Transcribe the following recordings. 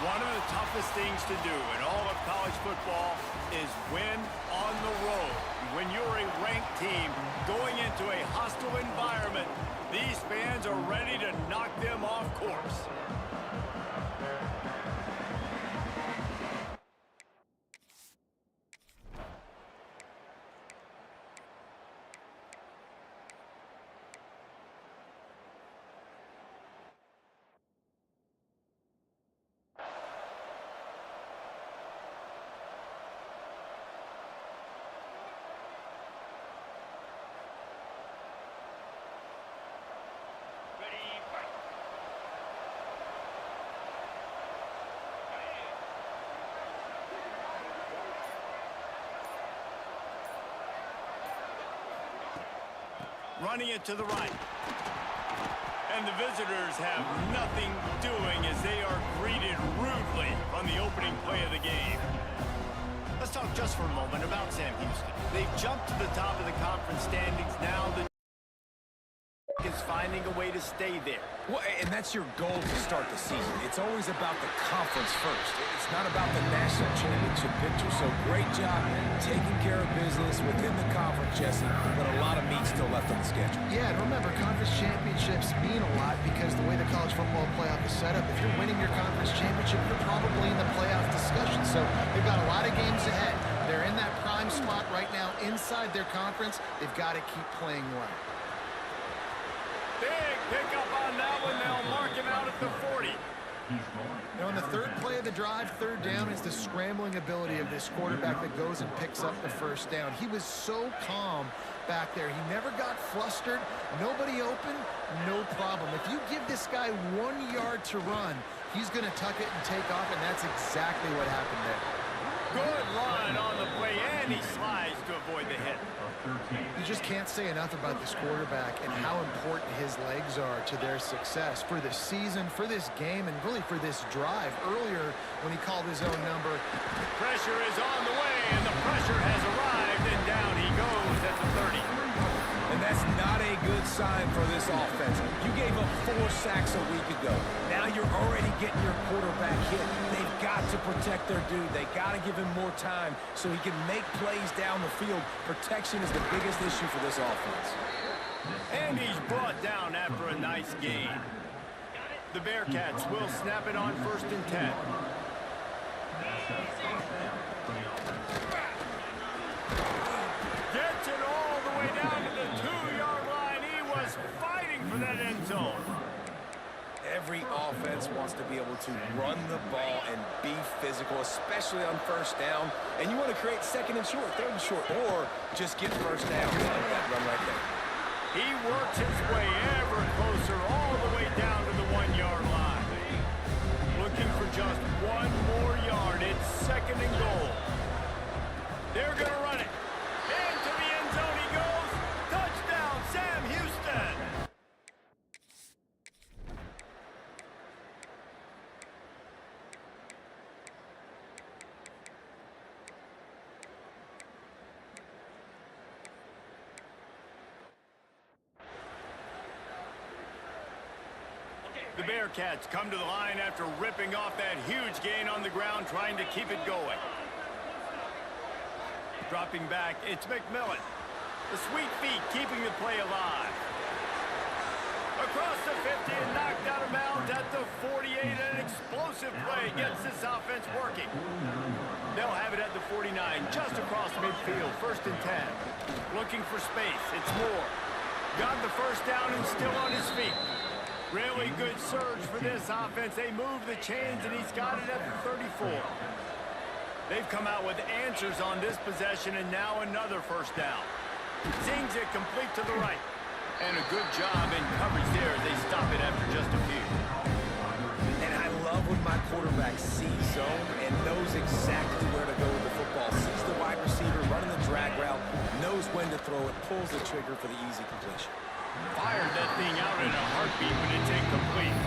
One of the toughest things to do in all of college football is win on the road. When you're a ranked team going into a hostile environment, these fans are ready to knock them off course. Running it to the right. And the visitors have nothing doing as they are greeted rudely on the opening play of the game. Let's talk just for a moment about Sam Houston. They've jumped to the top of the conference standings now. The is finding a way to stay there. Well, and that's your goal to start the season. It's always about the conference first. It's not about the national championship picture. So great job taking care of business within the conference, Jesse, but a lot of meat still left on the schedule. Yeah, and remember, conference championships mean a lot because the way the college football playoff is set up, if you're winning your conference championship, you're probably in the playoff discussion. So they've got a lot of games ahead. They're in that prime spot right now inside their conference. They've got to keep playing well. Big pickup on that one. They'll mark him out at the 40. Now on the third play of the drive, third down, is the scrambling ability of this quarterback that goes and picks up the first down. He was so calm back there. He never got flustered. Nobody open, no problem. If you give this guy 1 yard to run, he's going to tuck it and take off, and that's exactly what happened there. Good line on the play, and he slides to avoid the hit. You just can't say enough about this quarterback and how important his legs are to their success for this season, for this game, and really for this drive. Earlier, when he called his own number, Pressure is on the way, and the pressure has arrived, and down he goes at the 30. And that's not a good sign for this offense. You gave up 4 sacks a week ago. Now you're already getting your quarterback hit. They've got to protect their dude. They got to give him more time so he can make plays down the field. Protection is the biggest issue for this offense. And he's brought down after a nice gain. The Bearcats will snap it on 1st and 10. Gets it all the way down to the 2-yard line. He was fighting for that end zone. Every offense wants to be able to run the ball and be physical, especially on first down. And you want to create second and short, third and short, or just get first down. Like that run right there. He works his way ever closer all the way down to the 1-yard line. Looking for just 1 more yard. It's 2nd and goal. They're going to run it. Into the end zone he goes. Touchdown, Sam Houston. The Bearcats come to the line after ripping off that huge gain on the ground, trying to keep it going. Dropping back, it's McMillan. The sweet feet keeping the play alive. Across the 50 and knocked out of bounds at the 48. An explosive play gets this offense working. They'll have it at the 49, just across midfield, 1st and 10. Looking for space, it's Moore. Got the first down and still on his feet. Really good surge for this offense. They move the chains, and he's got it at the 34. They've come out with answers on this possession, and now another first down. Zings it complete to the right. And a good job in coverage there as they stop it after just a few. And I love when my quarterback sees zone and knows exactly where to go with the football. Sees the wide receiver running the drag route, knows when to throw it, pulls the trigger for the easy completion. Fired that thing out in a heartbeat when it's incomplete.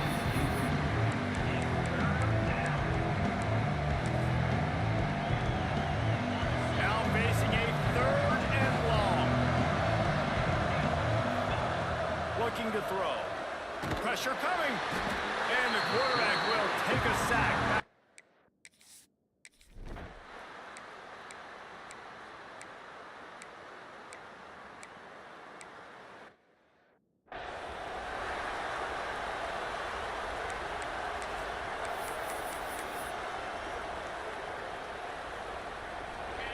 Now facing a 3rd and long. Looking to throw. Pressure coming. And the quarterback will take a sack.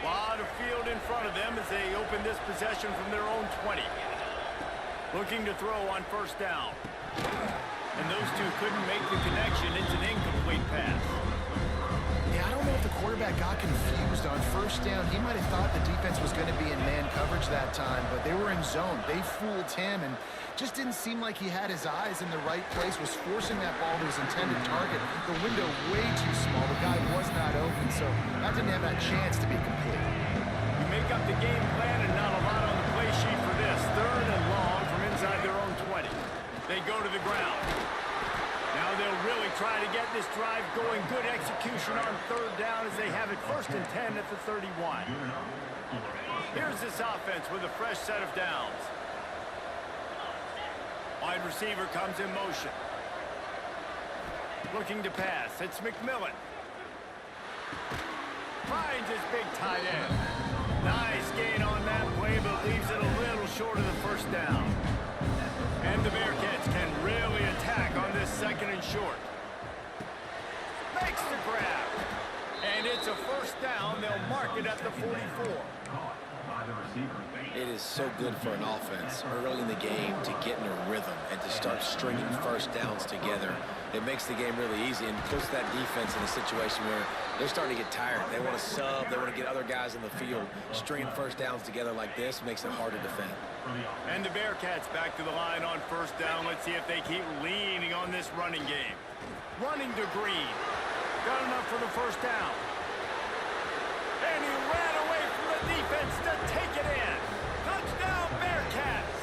Lot of field in front of them as they open this possession from their own 20. Looking to throw on 1st down. And those two couldn't make the connection. It's an incomplete pass. Yeah, I don't know if the quarterback got confused on 1st down. He might have thought the defense was going to be in man coverage that time, but they were in zone. They fooled him and just didn't seem like he had his eyes in the right place, was forcing that ball to his intended target. The window way too small. The guy was not open, so that didn't have that chance to be complete. You make up the game plan and not a lot on the play sheet for this. 3rd and long from inside their own 20. They go to the ground. Now they'll really try to get this drive going. Good execution on 3rd down as they have it 1st and 10 at the 31. Here's this offense with a fresh set of downs. Wide receiver comes in motion. Looking to pass. It's McMillan. Finds his big tight end. Nice gain on that play, but leaves it a little short of the 1st down. And the Bearcats can really attack on this 2nd and short. Makes the grab. And it's a 1st down. They'll mark it at the 44. It is so good for an offense early in the game to get in a rhythm and to start stringing 1st downs together. It makes the game really easy and puts that defense in a situation where they're starting to get tired. They want to sub. They want to get other guys in the field. Stringing 1st downs together like this makes it hard to defend. And the Bearcats back to the line on 1st down. Let's see if they keep leaning on this running game. Running to Green. Got enough for the 1st down. And he ran away from the defense to take it in. Touchdown, Bearcats!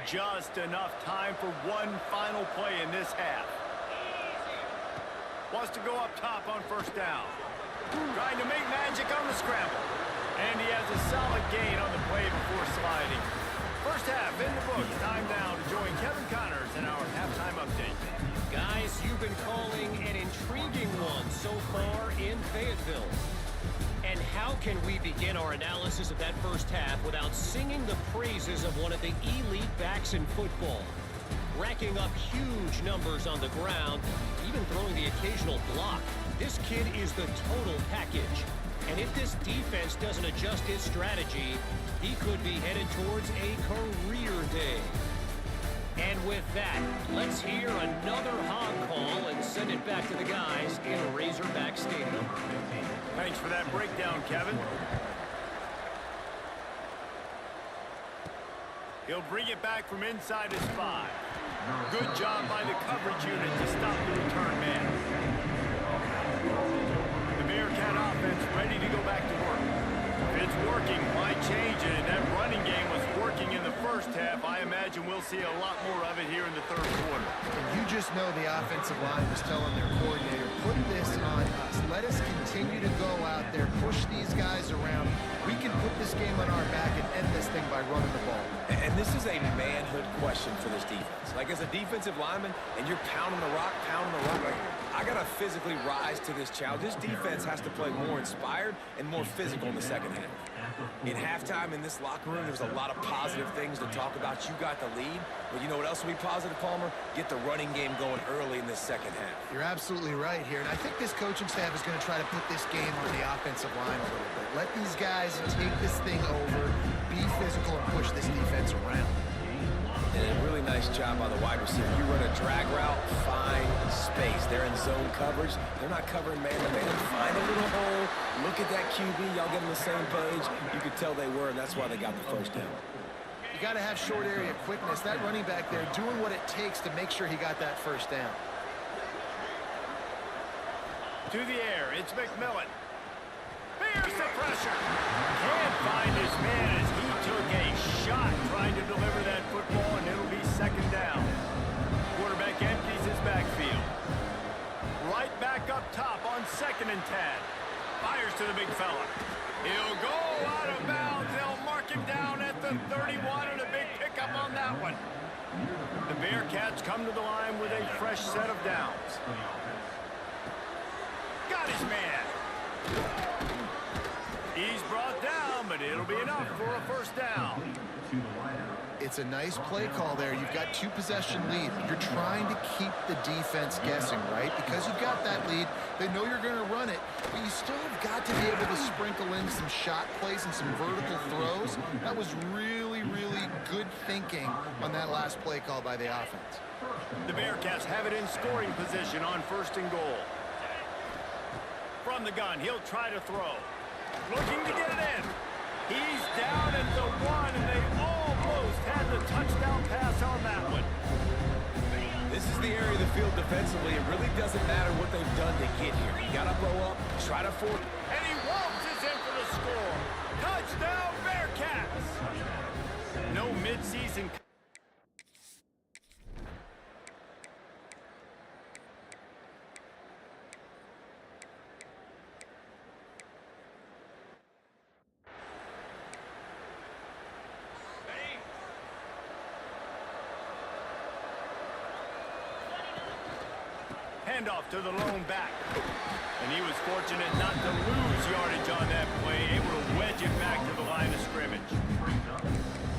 Just enough time for one final play in this half. Wants to go up top on 1st down. Trying to make magic on the scramble. And he has a solid gain on the play before sliding. 1st half in the books. Time now to join Kevin Connors in our halftime update. Guys, you've been calling an intriguing one so far in Fayetteville. And how can we begin our analysis of that 1st half without singing the praises of one of the elite backs in football? Racking up huge numbers on the ground, even throwing the occasional block. This kid is the total package. And if this defense doesn't adjust its strategy, he could be headed towards a career day. And with that, let's hear another hog call and send it back to the guys in Razorback Stadium. Thanks for that breakdown, Kevin. He'll bring it back from inside his 5. Good job by the coverage unit to stop the return man. The Bearcat offense ready to go back to work. If it's working, why change it? That running game was working in the 1st half. I imagine we'll see a lot more of it here in the 3rd quarter. And you just know the offensive line was telling their coordinator, put this on us. Let us continue to go out there, push these guys around. We can put this game on our back and end this thing by running the ball. And this is a manhood question for this defense. Like, as a defensive lineman, and you're pounding the rock, like, I got to physically rise to this challenge. This defense has to play more inspired and more physical in the 2nd half. In halftime in this locker room, there's a lot of positive things to talk about. You got the lead, but you know what else will be positive, Palmer? Get the running game going early in this 2nd half. You're absolutely right here, and I think this coaching staff is going to try to put this game on the offensive line a little bit. Let these guys take this thing over, be physical, and push this defense around. And a really nice job by the wide receiver. You run a drag route, find space. They're in zone coverage. They're not covering man-to-man. Find a little hole. Look at that QB. Y'all get on the same page. You could tell they were, and that's why they got the first down. You got to have short area quickness. That running back there doing what it takes to make sure he got that first down. To the air, it's McMillan. Here's the pressure. Can't find his man as he took a shot trying to deliver that football, and it'll be second down. Quarterback empties his backfield. Right back up top on 2nd and 10. Fires to the big fella. He'll go out of bounds. They'll mark him down at the 31, and a big pickup on that one. The Bearcats come to the line with a fresh set of downs. Got his man. He's brought down, but it'll be enough for a first down. It's a nice play call there. You've got 2-possession lead. You're trying to keep the defense guessing, right? Because you've got that lead, they know you're going to run it, but you still have got to be able to sprinkle in some shot plays and some vertical throws. That was really, really good thinking on that last play call by the offense. The Bearcats have it in scoring position on 1st and goal. From the gun, he'll try to throw. Looking to get it in. He's down at the 1, and they almost had the touchdown pass on that one. This is the area of the field defensively. It really doesn't matter what they've done to get here. You got to blow up, try to force. And he waltzes in for the score. Touchdown, Bearcats. No midseason. Handoff to the lone back. And he was fortunate not to lose yardage on that play, able to wedge it back to the line of scrimmage.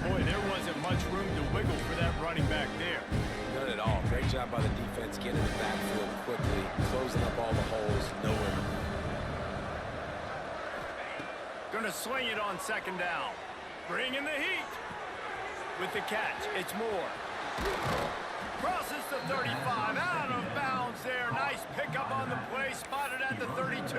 Boy, there wasn't much room to wiggle for that running back there. None at all. Great job by the defense getting in the backfield quickly, closing up all the holes, nowhere. Gonna swing it on 2nd down. Bring in the heat. With the catch, it's Moore. Crosses the 35, out of bounds there. Nice pickup on the play, spotted at the 32.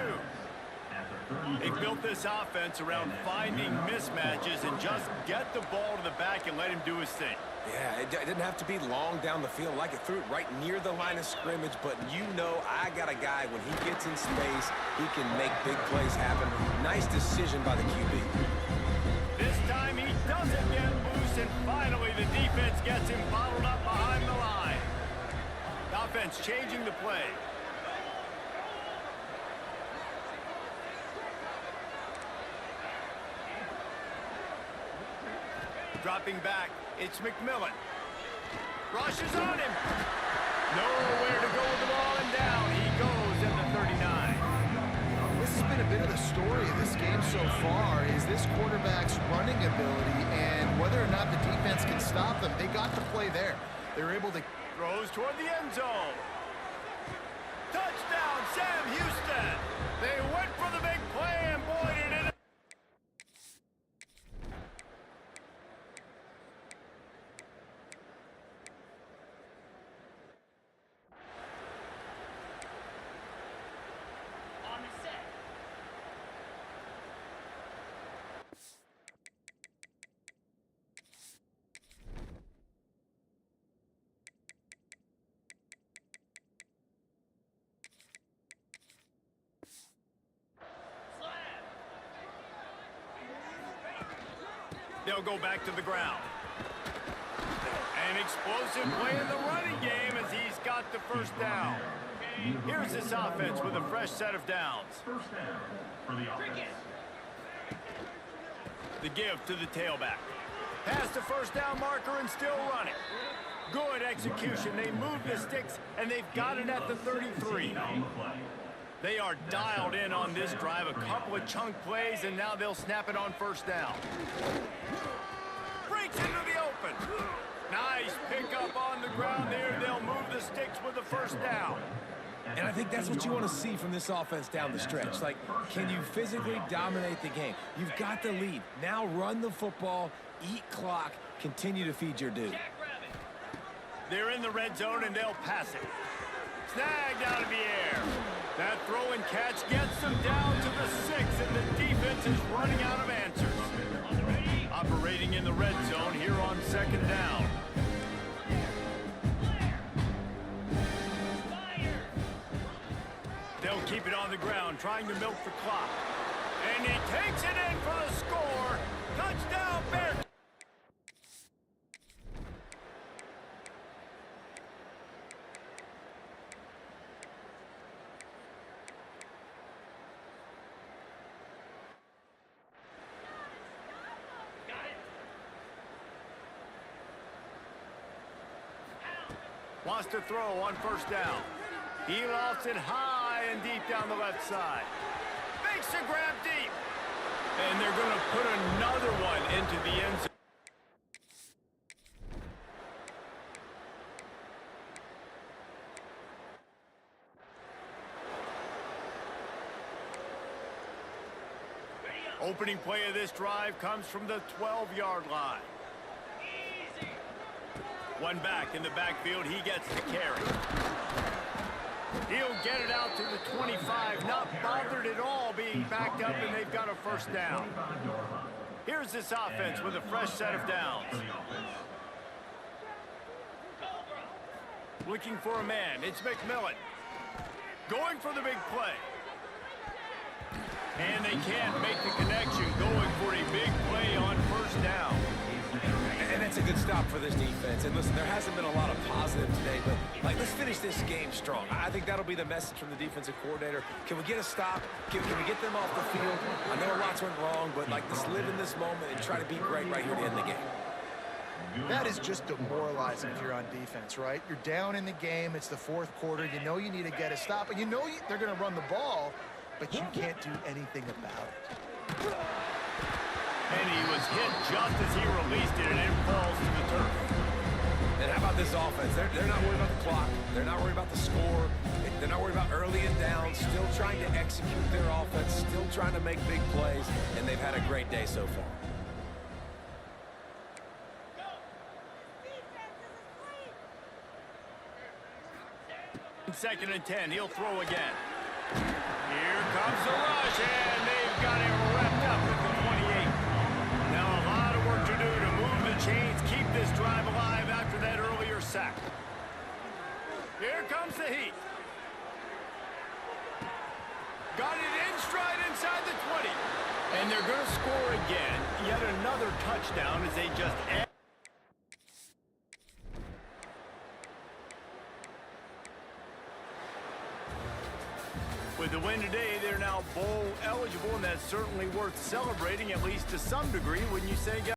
They built this offense around finding mismatches and just get the ball to the back and let him do his thing. Yeah, it didn't have to be long down the field. Like it threw it right near the line of scrimmage, but you know I got a guy, when he gets in space, he can make big plays happen. Nice decision by the QB. This time he doesn't get loose, and finally the defense gets him bottled up behind the line. The offense changing the play. Dropping back, it's McMillan. Rushes on him. Nowhere to go with the ball, and down he goes at the 39. This has been a bit of the story of this game so far, is this quarterback's running ability and whether or not the defense can stop them. They got the play there. They were able to... Throws toward the end zone. Touchdown, Sam Houston. They went for the big play, and boy, did it. They'll go back to the ground. An explosive play in the running game as he's got the first down. Here's this offense with a fresh set of downs. First down for the offense. The give to the tailback. Past the first down marker and still running. Good execution. They move the sticks, and they've got it at the 33. They are dialed in on this drive. A couple of chunk plays, and now they'll snap it on first down. Breaks into the open. Nice pickup on the ground there. They'll move the sticks with the first down. And I think that's what you want to see from this offense down the stretch. Like, can you physically dominate the game? You've got the lead. Now run the football, eat clock, continue to feed your dude. They're in the red zone, and they'll pass it. Snagged out of the air. That throw and catch gets them down to the 6, and the defense is running out of answers. Operating in the red zone here on second down. They'll keep it on the ground, trying to milk the clock. And he takes it in for the score. Touchdown, Bears. Wants to throw on first down. He lofts it high and deep down the left side. Makes a grab deep. And they're going to put another one into the end zone. Opening play of this drive comes from the 12-yard line. One back in the backfield, he gets the carry. He'll get it out to the 25, not bothered at all being backed up, and they've got a first down. Here's this offense with a fresh set of downs. Looking for a man, it's McMillan. Going for the big play. And they can't make the connection, going for a big play on first down. And that's a good stop for this defense. And listen, there hasn't been a lot of positive today, but let's finish this game strong. I think that'll be the message from the defensive coordinator. Can we get a stop? Can we get them off the field? I know lots went wrong, but let's live in this moment and try to be great right here to end the game. That is just demoralizing if you're on defense, right? You're down in the game. It's the fourth quarter. You know you need to get a stop, and you know they're going to run the ball, but you can't do anything about it. And he was hit just as he released it, and it falls to the turf. And how about this offense? They're not worried about the clock. They're not worried about the score. They're not worried about early and down. Still trying to execute their offense. Still trying to make big plays. And they've had a great day so far. Second and 10, he'll throw again. Here comes the rush, and they've got him wrapped up at the 28. Now a lot of work to do to move the chains, keep this drive alive after that earlier sack. Here comes the heat. Got it in stride inside the 20. And they're going to score again. Yet another touchdown as they just add. With the win today, they're now bowl eligible, and that's certainly worth celebrating, at least to some degree, wouldn't you say, guys?